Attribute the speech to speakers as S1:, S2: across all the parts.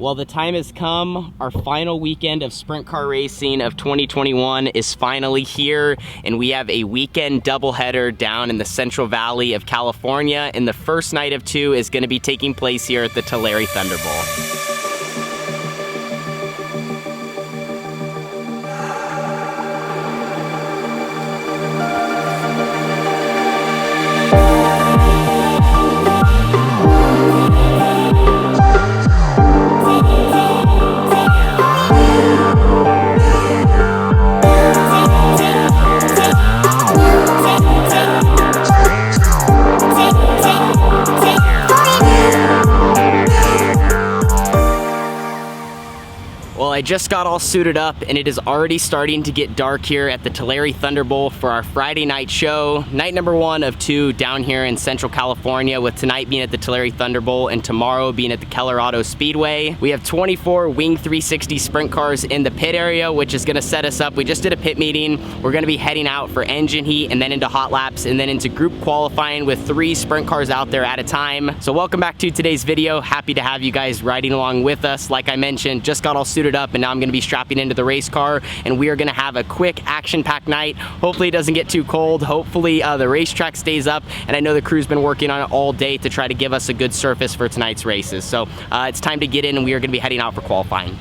S1: Well, the time has come. Our final weekend of sprint car racing of 2021 is finally here, and we have a weekend doubleheader down in the Central Valley of California, and the first night of two is going to be taking place here at the Tulare ThunderBowl. Well, I just got all suited up and it is already starting to get dark here at the Tulare ThunderBowl for our Friday night show. Night number 1 of 2 down here in Central California, with tonight being at the Tulare ThunderBowl and tomorrow being at the Colorado Speedway. We have 24 Wing 360 sprint cars in the pit area, which is gonna set us up. We just did a pit meeting. We're gonna be heading out for engine heat and then into hot laps and then into group qualifying with 3 sprint cars out there at a time. So welcome back to today's video. Happy to have you guys riding along with us. Like I mentioned, just got all suited up and now I'm gonna be strapping into the race car and we are gonna have a quick action-packed night. Hopefully it doesn't get too cold. Hopefully the racetrack stays up, and I know the crew's been working on it all day to try to give us a good surface for tonight's races. So it's time to get in and we are gonna be heading out for qualifying.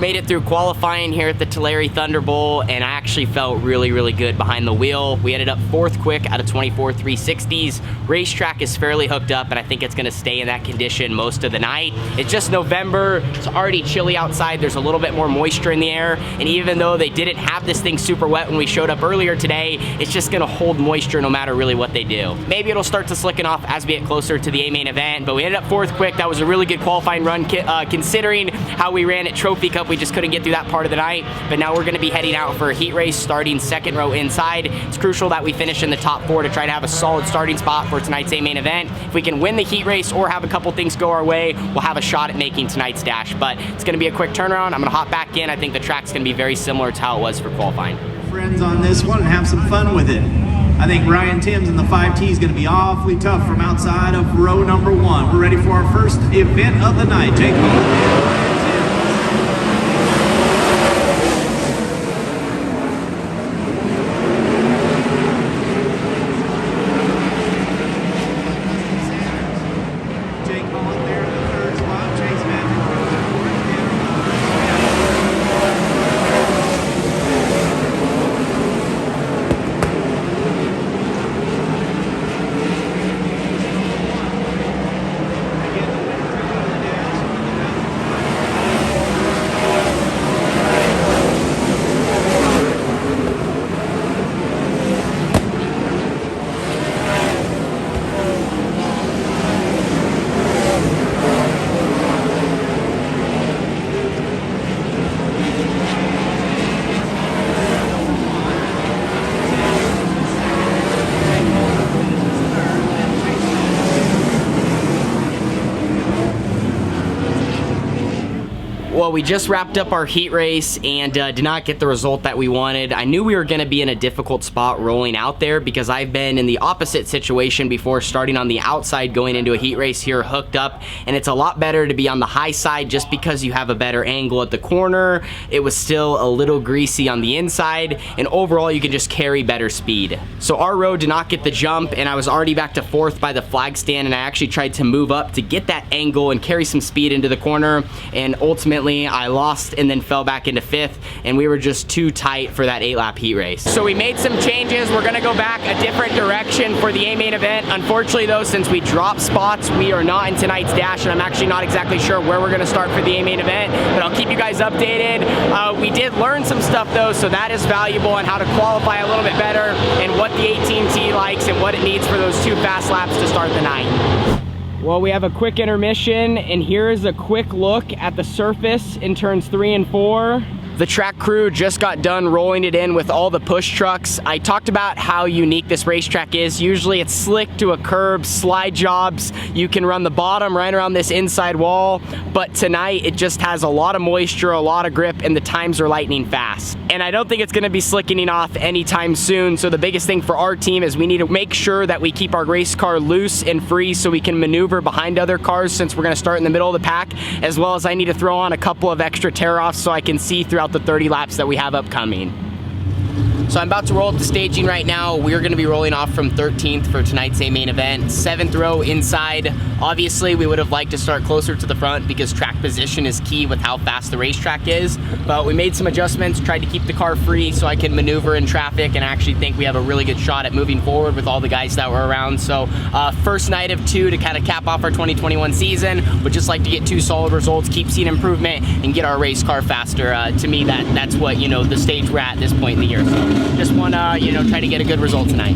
S1: Made it through qualifying here at the Tulare ThunderBowl, and I actually felt really good behind the wheel. We ended up 4th quick out of 24 360s. Racetrack is fairly hooked up, and I think it's going to stay in that condition most of the night. It's just November. It's already chilly outside. There's a little bit more moisture in the air, and even though they didn't have this thing super wet when we showed up earlier today, it's just going to hold moisture no matter really what they do. Maybe it'll start to slicken off as we get closer to the A-main event, but we ended up 4th quick. That was a really good qualifying run considering how we ran at Trophy Cup. We just couldn't get through that part of the night, but now we're going to be heading out for a heat race starting 2nd row inside. It's crucial that we finish in the top 4 to try to have a solid starting spot for tonight's A-main event. If we can win the heat race or have a couple things go our way, we'll have a shot at making tonight's dash, but it's going to be a quick turnaround. I'm going to hop back in. I think the track's going to be very similar to how it was for qualifying.
S2: Friends on this one and have some fun with it. I think Ryan Timms in the 5T is going to be awfully tough from outside of row number 1. We're ready for our first event of the night. Take a look.
S1: Well, we just wrapped up our heat race and did not get the result that we wanted. I knew we were going to be in a difficult spot rolling out there because I've been in the opposite situation before, starting on the outside going into a heat race here hooked up, and it's a lot better to be on the high side just because you have a better angle at the corner. It was still a little greasy on the inside, and overall you can just carry better speed. So our row did not get the jump, and I was already back to fourth by the flag stand, and I actually tried to move up to get that angle and carry some speed into the corner, and ultimately unfortunately, I lost and then fell back into 5th, and we were just too tight for that 8-lap heat race. So we made some changes. We're gonna go back a different direction for the A main event. Unfortunately though, since we dropped spots, we are not in tonight's dash, and I'm actually not exactly sure where we're gonna start for the A main event, but I'll keep you guys updated. We did learn some stuff though, so that is valuable, on how to qualify a little bit better and what the 18T likes and what it needs for those 2 fast laps to start the night. Well, we have a quick intermission, and here is a quick look at the surface in turns 3 and 4. The track crew just got done rolling it in with all the push trucks. I talked about how unique this racetrack is. Usually it's slick to a curb, slide jobs. You can run the bottom right around this inside wall, but tonight it just has a lot of moisture, a lot of grip, and the times are lightning fast. And I don't think it's gonna be slickening off anytime soon, so the biggest thing for our team is we need to make sure that we keep our race car loose and free so we can maneuver behind other cars, since we're gonna start in the middle of the pack, as well as I need to throw on a couple of extra tear-offs so I can see throughout the 30 laps that we have upcoming. So I'm about to roll up the staging right now. We're gonna be rolling off from 13th for tonight's A main event. 7th row inside. Obviously, we would have liked to start closer to the front because track position is key with how fast the racetrack is, but we made some adjustments, tried to keep the car free so I can maneuver in traffic, and I actually think we have a really good shot at moving forward with all the guys that were around. So first night of 2 to kind of cap off our 2021 season. Would just like to get 2 solid results, keep seeing improvement, and get our race car faster. To me, that's what, you know, the stage we're at this point in the year. So just want to, you know, try to get a good result tonight.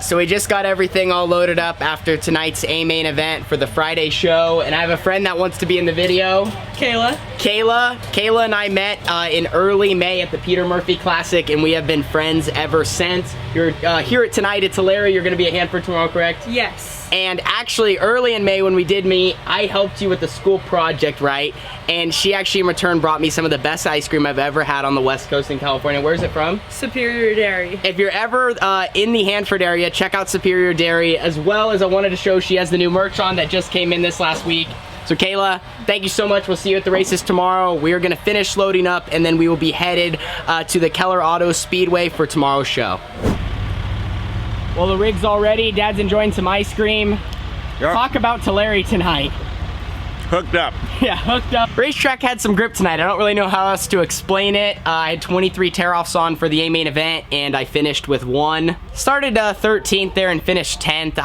S1: So we just got everything all loaded up after tonight's A-main event for the Friday show, and I have a friend that wants to be in the video.
S3: Kayla.
S1: Kayla and I met in early May at the Peter Murphy Classic, and we have been friends ever since. You're here at tonight at Tulare. You're going to be at Hanford tomorrow, correct?
S3: Yes.
S1: And actually, early in May when we did meet, I helped you with the school project, right? And she actually in return brought me some of the best ice cream I've ever had on the West Coast in California. Where's it from?
S3: Superior Dairy.
S1: If you're ever in the Hanford area, check out Superior Dairy, as well as I wanted to show she has the new merch on that just came in this last week. So Kayla, thank you so much. We'll see you at the races tomorrow. We are gonna finish loading up, and then we will be headed to the Keller Auto Speedway for tomorrow's show. Well, the rig's all ready. Dad's enjoying some ice cream.
S4: Yep.
S1: Talk about Tulare tonight.
S4: Hooked up.
S1: Yeah, hooked up. Racetrack had some grip tonight. I don't really know how else to explain it. I had 23 tear-offs on for the A-main event, and I finished with 1. Started 13th there and finished 10th.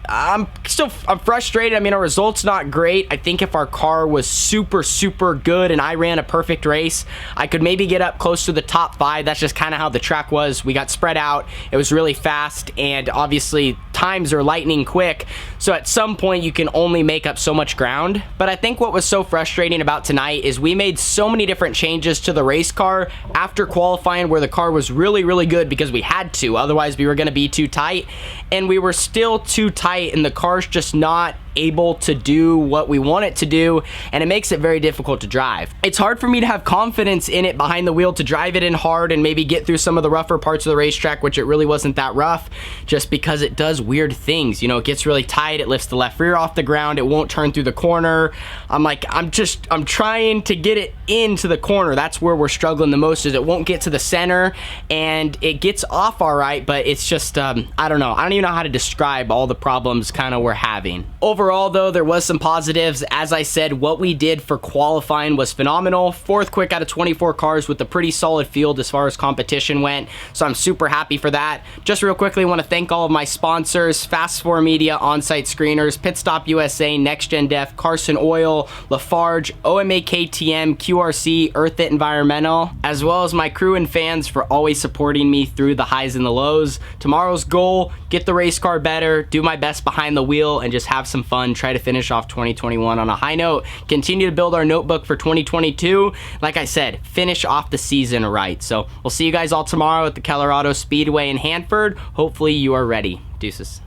S1: I'm frustrated. I mean, our result's not great. I think if our car was super good and I ran a perfect race, I could maybe get up close to the top 5. That's just kind of how the track was. We got spread out. It was really fast, and obviously times are lightning quick. So at some point, you can only make up so much ground. But I think what was so frustrating about tonight is we made so many different changes to the race car after qualifying, where the car was really good because we had to. Otherwise, we were going to be too tight, and we were still too tight, and the car's just not able to do what we want it to do, and it makes it very difficult to drive. It's hard for me to have confidence in it behind the wheel to drive it in hard and maybe get through some of the rougher parts of the racetrack, which it really wasn't that rough, just because it does weird things. You know, it gets really tight, it lifts the left rear off the ground, it won't turn through the corner. I'm trying to get it into the corner. That's where we're struggling the most, is it won't get to the center, and it gets off all right, but it's just, I don't know. I don't even know how to describe all the problems kind of we're having. Overall, though, there was some positives. As I said, what we did for qualifying was phenomenal. 4th quick out of 24 cars with a pretty solid field as far as competition went, so I'm super happy for that. Just real quickly, I want to thank all of my sponsors: Fast 4 Media, On-Site Screeners, Pit Stop USA, Next Gen Def, Carson Oil, Lafarge, OMA KTM, QRC, Earth It Environmental, as well as my crew and fans for always supporting me through the highs and the lows. Tomorrow's goal: get the race car better, do my best behind the wheel, and just have some fun. Try to finish off 2021 on a high note. Continue to build our notebook for 2022. Like I said, finish off the season right. So we'll see you guys all tomorrow at the Keller Auto Speedway in Hanford. Hopefully you are ready. Deuces.